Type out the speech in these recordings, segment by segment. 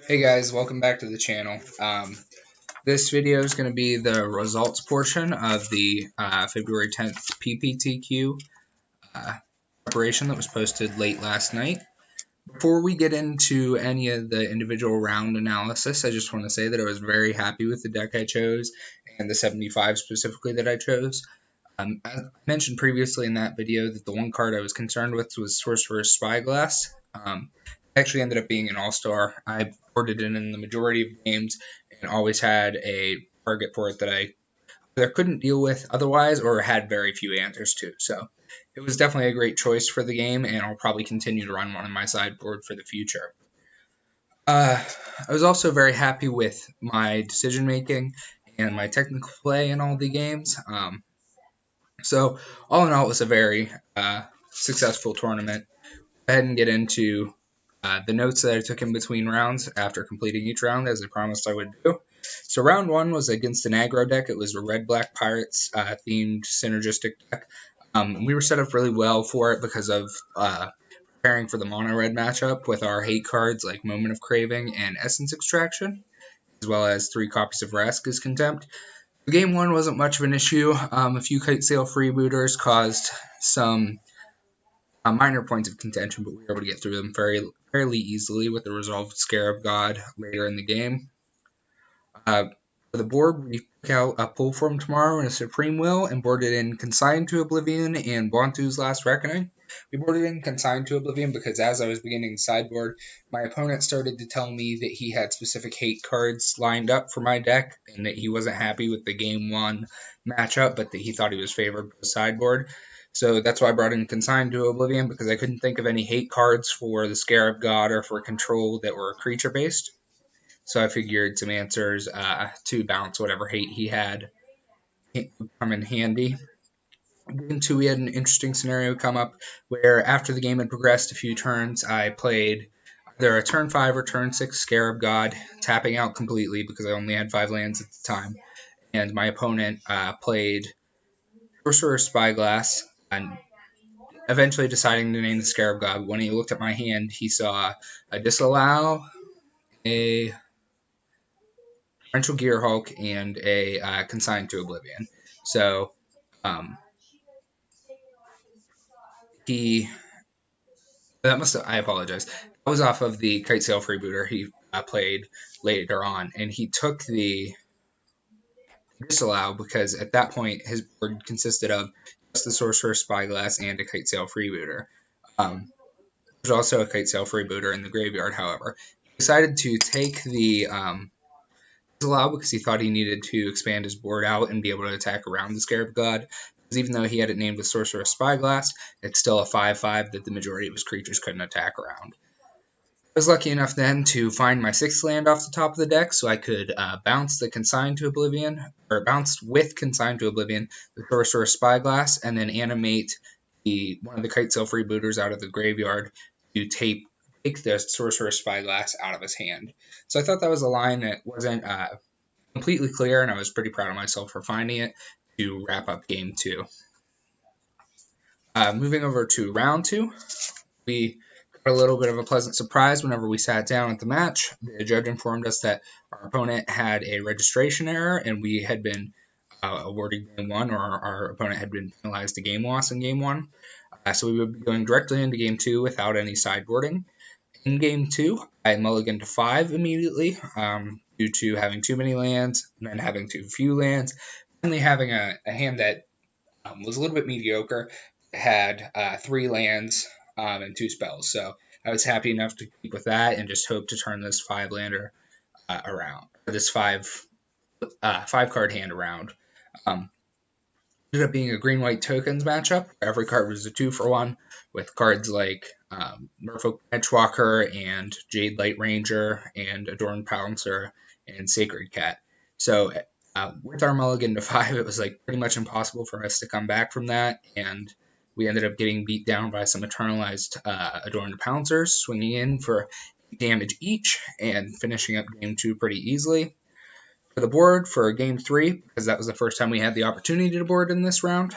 Hey guys, welcome back to the channel. This video is going to be the results portion of the February 10th PPTQ preparation that was posted late last night. Before we get into any of the individual round analysis, I just want to say that I was very happy with the deck I chose and the 75 specifically that I chose. As I mentioned previously in that video that the one card I was concerned with was Sorcerer's Spyglass. Actually ended up being an all-star. I boarded it in the majority of games and always had a target for it that I either couldn't deal with otherwise or had very few answers to. So it was definitely a great choice for the game, and I'll probably continue to run one on my sideboard for the future. I was also very happy with my decision making and my technical play in all the games. So all in all, it was a very successful tournament. Go ahead and get into the notes that I took in between rounds after completing each round, as I promised I would do. So round one was against an aggro deck. It was a red-black pirates themed synergistic deck. We were set up really well for it because of preparing for the mono-red matchup with our hate cards like Moment of Craving and Essence Extraction, as well as 3 copies of Vraska's Contempt. Game 1 wasn't much of an issue. A few kite sail freebooters caused some minor points of contention, but we were able to get through them fairly easily with the resolved Scarab God later in the game. For the board, we took out a Pull From Tomorrow and a Supreme Will and boarded in Consigned to Oblivion and Bontu's Last Reckoning. We boarded in Consigned to Oblivion because as I was beginning the sideboard, my opponent started to tell me that he had specific hate cards lined up for my deck and that he wasn't happy with the Game 1 matchup, but that he thought he was favored for the sideboard. So that's why I brought in Consigned to Oblivion, because I couldn't think of any hate cards for the Scarab God or for Control that were creature-based. So I figured some answers to balance whatever hate he had would come in handy. Game 2, we had an interesting scenario come up where after the game had progressed a few turns, I played either a turn 5 or turn 6 Scarab God, tapping out completely because I only had 5 lands at the time. And my opponent played Sorcerer's Spyglass, and eventually deciding to name the Scarab God. When he looked at my hand, he saw a Disallow, a Torrential Gearhulk, and a Consigned to Oblivion. So I apologize. That was off of the Kite Sail Freebooter he played later on, and he took the Disallow because at that point his board consisted of just the Sorcerer's Spyglass and a Kite Sail Freebooter. There's also a Kite Sail Freebooter in the graveyard, however. He decided to take the Disallow because he thought he needed to expand his board out and be able to attack around the Scarab God. Because even though he had it named with Sorcerer's Spyglass, it's still a 5/5 that the majority of his creatures couldn't attack around. I was lucky enough then to find my 6th land off the top of the deck, so I could bounce the Consigned to Oblivion, or bounce with Consigned to Oblivion, the Sorcerer's Spyglass, and then animate one of the Kite Sail Freebooters out of the graveyard to take the Sorcerer's Spyglass out of his hand. So I thought that was a line that wasn't completely clear, and I was pretty proud of myself for finding it to wrap up Game 2. Moving over to Round 2, we got a little bit of a pleasant surprise whenever we sat down at the match. The judge informed us that our opponent had a registration error, and we had been awarded Game 1, or our opponent had been penalized a game loss in Game 1. So we would be going directly into Game 2 without any sideboarding. In Game 2, I mulliganed to 5 immediately due to having too many lands, and then having too few lands, finally having a hand that was a little bit mediocre. It had 3 lands and 2 spells, so I was happy enough to keep with that and just hope to turn this 5-lander around, or this 5-card hand around. Ended up being a green-white tokens matchup. Every card was a 2-for-1 with cards like Merfolk Edgewalker and Jade Light Ranger and Adorned Pouncer and Sacred Cat. So with our mulligan to 5, it was like pretty much impossible for us to come back from that, and we ended up getting beat down by some Eternalized Adorned Pouncers, swinging in for 8 damage each and finishing up Game 2 pretty easily. For the board for Game 3, because that was the first time we had the opportunity to board in this round,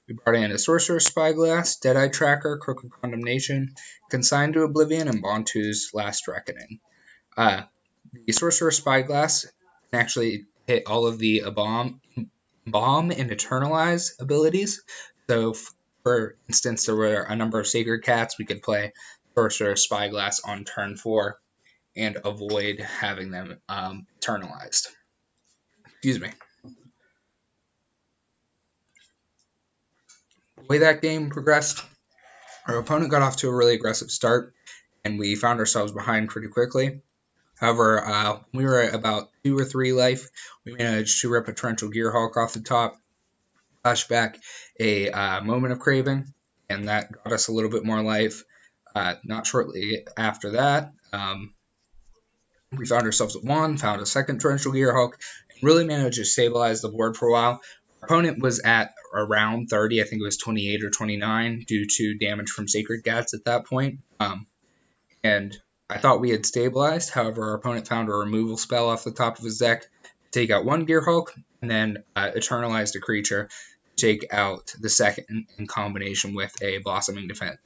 we brought in a Sorcerer's Spyglass, Deadeye Tracker, Crooked Condemnation, Consigned to Oblivion, and Bontu's Last Reckoning. The Sorcerer Spyglass can actually hit all of the bomb and eternalize abilities. So, for instance, there were a number of Sacred Cats. We could play Sorcerer Spyglass on turn 4 and avoid having them eternalized. Excuse me. The way that game progressed, our opponent got off to a really aggressive start, and we found ourselves behind pretty quickly. However, we were at about 2 or 3 life. We managed to rip a Torrential Gearhulk off the top, flash back a Moment of Craving, and that got us a little bit more life. Not shortly after that, we found ourselves at 1, found a second Torrential Gearhulk, and really managed to stabilize the board for a while. Our opponent was at around 30, I think it was 28 or 29, due to damage from Sacred Cats at that point. And I thought we had stabilized. However, our opponent found a removal spell off the top of his deck to take out one Gearhulk, and then eternalized a creature to take out the second in combination with a Blossoming Defense.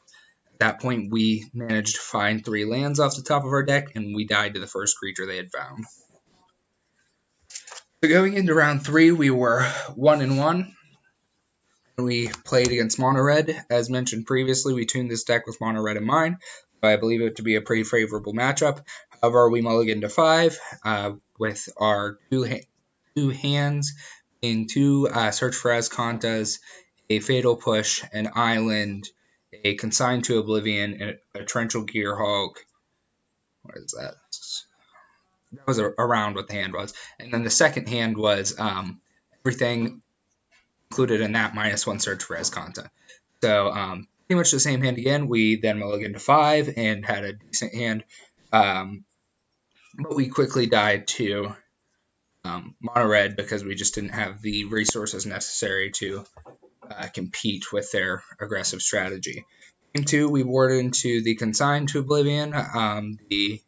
At that point, we managed to find 3 lands off the top of our deck, and we died to the first creature they had found. So going into round 3, we were 1-1. We played against Mono Red. As mentioned previously, we tuned this deck with Mono Red in mind. I believe it to be a pretty favorable matchup. However, we mulliganed to 5 with our two hands being 2 Search for Azkantas, a Fatal Push, an Island, a Consign to Oblivion, and a Torrential Gearhulk. What is that? That was around what the hand was. And then the second hand was everything included in that -1 Search for Azkanta. So pretty much the same hand again. We then mulliganed to 5 and had a decent hand. But we quickly died to Mono Red because we just didn't have the resources necessary to compete with their aggressive strategy. Game 2, we warded into the Consign to Oblivion, the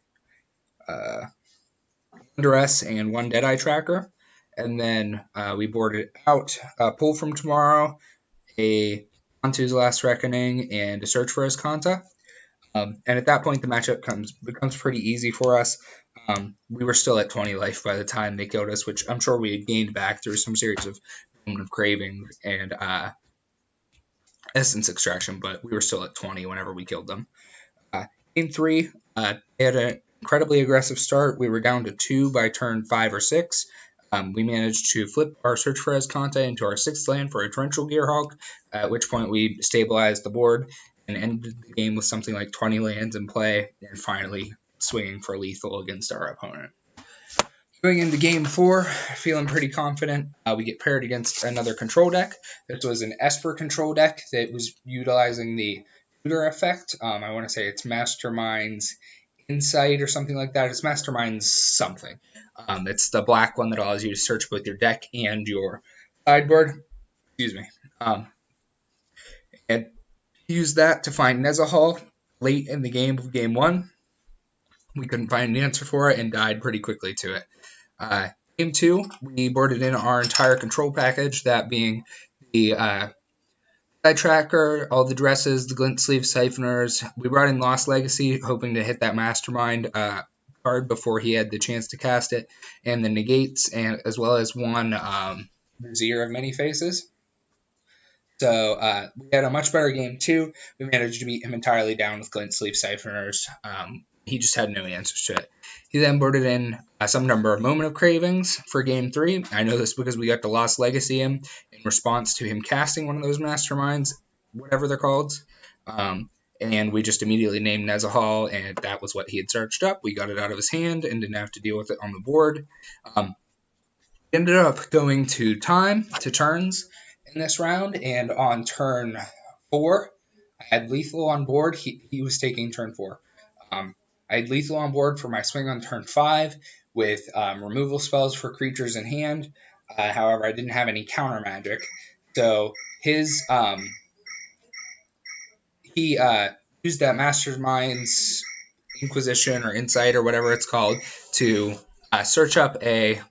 Duress, and 1 Deadeye Tracker. And then we boarded out Pull from Tomorrow, a Onto's Last Reckoning, and a Search for Azkanta. And at that point, the matchup becomes pretty easy for us. We were still at 20 life by the time they killed us, which I'm sure we had gained back through some series of Moment of Craving and Essence Extraction, but we were still at 20 whenever we killed them. Game 3, they had an incredibly aggressive start. We were down to 2 by turn 5 or 6. We managed to flip our Search for Azkanta into our 6th land for a Torrential Gearhulk, at which point we stabilized the board and ended the game with something like 20 lands in play, and finally swinging for lethal against our opponent. Going into Game 4, feeling pretty confident. We get paired against another control deck. This was an Esper control deck that was utilizing the tutor effect. I want to say it's Mastermind's Insight or something like that. It's Mastermind's something. It's the black one that allows you to search both your deck and your sideboard. Excuse me. And use that to find Nezahal late in the game of Game 1. We couldn't find an answer for it and died pretty quickly to it. Game 2, we boarded in our entire control package, that being the Side Tracker, all the dresses, the Glint Sleeve Siphoners. We brought in Lost Legacy, hoping to hit that Mastermind card before he had the chance to cast it, and the Negates, and as well as 1 Vizier of Many Faces. So we had a much better game 2. We managed to beat him entirely down with Glint Sleeve Siphoners. He just had no answers to it. He then boarded in some number of Moment of Cravings for Game 3. I know this because we got the Lost Legacy in response to him casting one of those Masterminds, whatever they're called. And we just immediately named Nezahal, and that was what he had searched up. We got it out of his hand and didn't have to deal with it on the board. Ended up going to turns in this round, and on turn 4, I had Lethal on board. He was taking turn 4. I had Lethal on board for my swing on turn 5 with removal spells for creatures in hand. However, I didn't have any counter magic. So he used that Mastermind's Inquisition or Insight or whatever it's called to search up a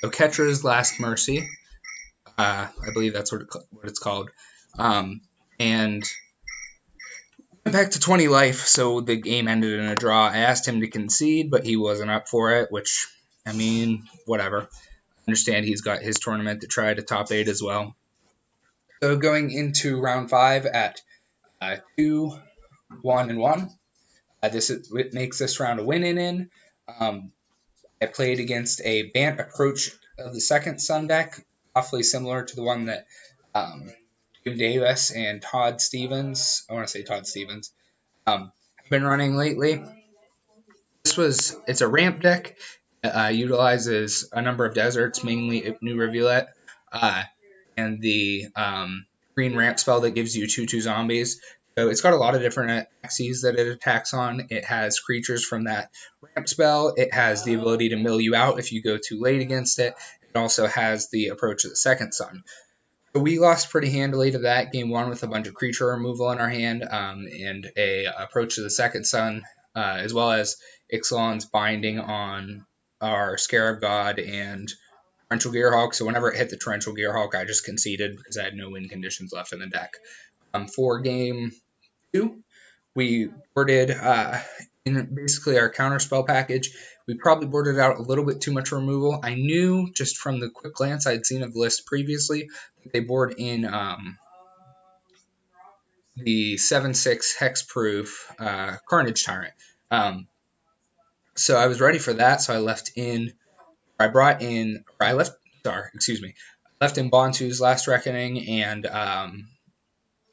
Oketra's Last Mercy. I believe that's what it's called. And Went back to 20 life, so the game ended in a draw. I asked him to concede, but he wasn't up for it, which, I mean, whatever. I understand he's got his tournament to try to top 8 as well. So going into round 5 at 2, 1, and 1. It makes this round a win-in. I played against a Bant approach of the second Sun deck, awfully similar to the one that Jim Davis and Todd Stevens, I want to say Todd Stevens, have been running lately. It's a ramp deck. Utilizes a number of deserts, mainly New Rivulet, and the green ramp spell that gives you 2/2 zombies. So it's got a lot of different axes that it attacks on. It has creatures from that ramp spell. It has the ability to mill you out if you go too late against it. It also has the approach of the second sun. So we lost pretty handily to that game 1 with a bunch of creature removal in our hand and a approach to the second sun, as well as Ixalan's binding on our Scarab God and Torrential Gearhawk. So whenever it hit the Torrential Gearhawk, I just conceded because I had no win conditions left in the deck. For game 2, we boarded in basically our counterspell package. We probably boarded out a little bit too much removal. I knew just from the quick glance I'd seen of the list previously that they board in the 7/6 hexproof Carnage Tyrant. So I was ready for that. So I left in Bontu's Last Reckoning and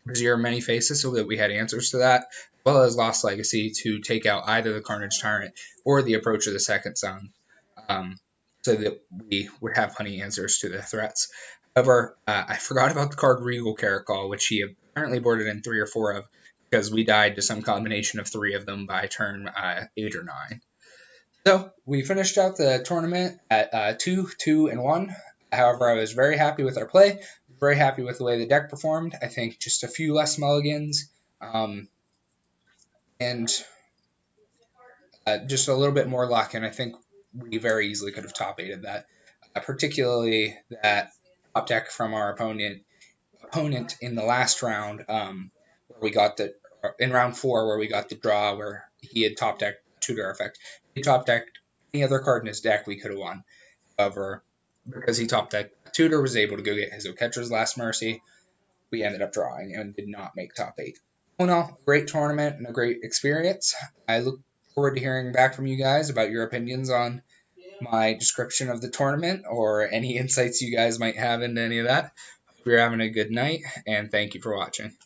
Brazier Many Faces so that we had answers to that, as well as Lost Legacy to take out either the Carnage Tyrant or the Approach of the Second Sun, so that we would have plenty of answers to the threats. However, I forgot about the card Regal Caracol, which he apparently boarded in 3 or 4 of, because we died to some combination of 3 of them by turn 8 or 9. So we finished out the tournament at 2, 2, and 1. However, I was very happy with our play, very happy with the way the deck performed. I think just a few less mulligans, and just a little bit more luck, and I think we very easily could have top 8'd that, particularly that top deck from our opponent in the last round, where we got in round 4, where we got the draw, where he had top decked Tutor Effect. He top decked any other card in his deck, we could have won. However, because he top decked Tutor, was able to go get his Oketra's Last Mercy, we ended up drawing and did not make top 8. All in all, great tournament and a great experience. I look forward to hearing back from you guys about your opinions on my description of the tournament or any insights you guys might have into any of that. Hope you're having a good night, and thank you for watching.